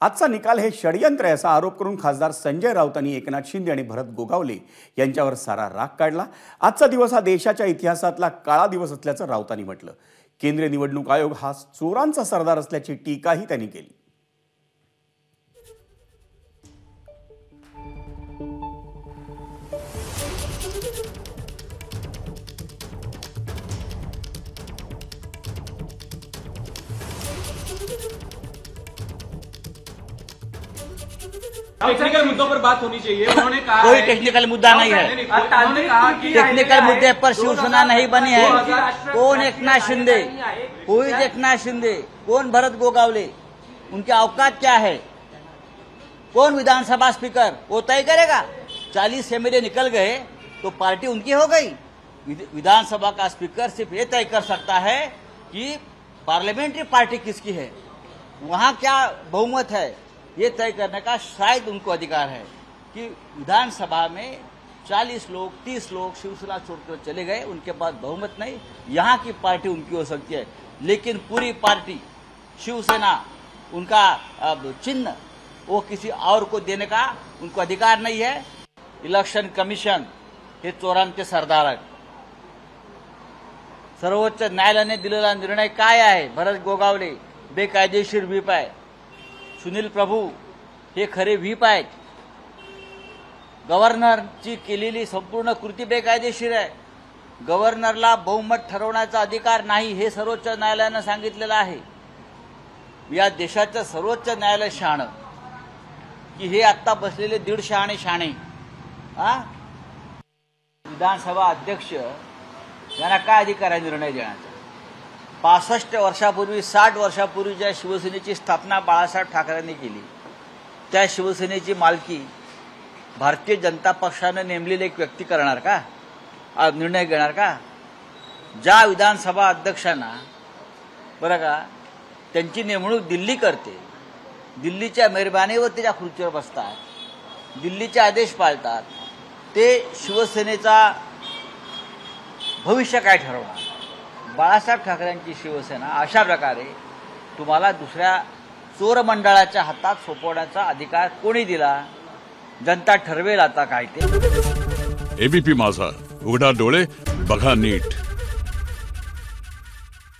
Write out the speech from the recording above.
आजचा निकाल हे षडयंत्र आहे असा आरोप करून खासदार संजय राऊतांनी एकनाथ शिंदे आणि भरत गोगावले यांच्यावर सारा राग काढला। आजचा दिवस हा देशाच्या इतिहासातला काळा दिवस असल्याचं राऊतांनी म्हटलं। केंद्रीय निवडणूक आयोग हा चोरांचा सरदार असल्याची टीकाही त्यांनी केली। टेक्निकल मुद्दों पर बात होनी चाहिए। उन्होंने कहा कोई टेक्निकल मुद्दा नहीं है। उन्होंने कहा कि टेक्निकल मुद्दे पर शिवसेना नहीं बनी है। कौन एकनाथ शिंदे, कोई एकनाथ शिंदे, कौन भरत गोगावले, उनकी औकात क्या है, कौन विधानसभा स्पीकर, वो तय करेगा। 40 एमएलए निकल गए तो पार्टी उनकी हो गई। विधानसभा का स्पीकर सिर्फ ये तय कर सकता है कि पार्लियामेंट्री पार्टी किसकी है, वहां क्या बहुमत है, ये तय करने का शायद उनको अधिकार है। कि विधानसभा में 40 लोग 30 लोग शिवसेना छोड़कर चले गए, उनके पास बहुमत नहीं, यहाँ की पार्टी उनकी हो सकती है, लेकिन पूरी पार्टी शिवसेना उनका चिन्ह वो किसी और को देने का उनको अधिकार नहीं है। इलेक्शन कमिशन हे चोरांचे सरदार आहेत। सर्वोच्च न्यायालयाने दिलेला निर्णय काय आहे? भरत गोगावले बेकायदेशीर व्हीप आहे, सुनील प्रभू हे खरे व्हीप आहेत, गव्हर्नरची केलेली संपूर्ण कृती बेकायदेशीर आहे, गव्हर्नरला बहुमत ठरवण्याचा अधिकार नाही हे सर्वोच्च न्यायालयाने सांगितलेलं आहे। या देशाचं सर्वोच्च न्यायालय शहाणं की हे आता बसलेले 150 आणि शाणे विधानसभा अध्यक्ष यांना काय अधिकार आहे निर्णय देण्याचा? 65 वर्षापूर्वी 60 वर्षापूर्वी ज्या शिवसेनेची स्थापना बाळासाहेब ठाकरेंनी केली त्या शिवसेनेची मालकी भारतीय जनता पक्षाने नेमलेले एक व्यक्ती करणार का, निर्णय घेणार का? ज्या विधानसभा अध्यक्षांना बरं का त्यांची नेमणूक दिल्ली करते, दिल्लीच्या मेहरबानीवर त्या खुर्चीवर बसतात, दिल्लीचे आदेश पाळतात, ते शिवसेनेचा भविष्य काय ठरवणार? बाळासाहेब ठाकरेंची शिवसेना अशा प्रकारे तुम्हाला दुसऱ्या चोर मंडळाच्या हातात सोपवण्याचा अधिकार कोणी दिला? जनता ठरवेल आता काय ते। एबीपी माझा, उघडा डोळे बघा नीट।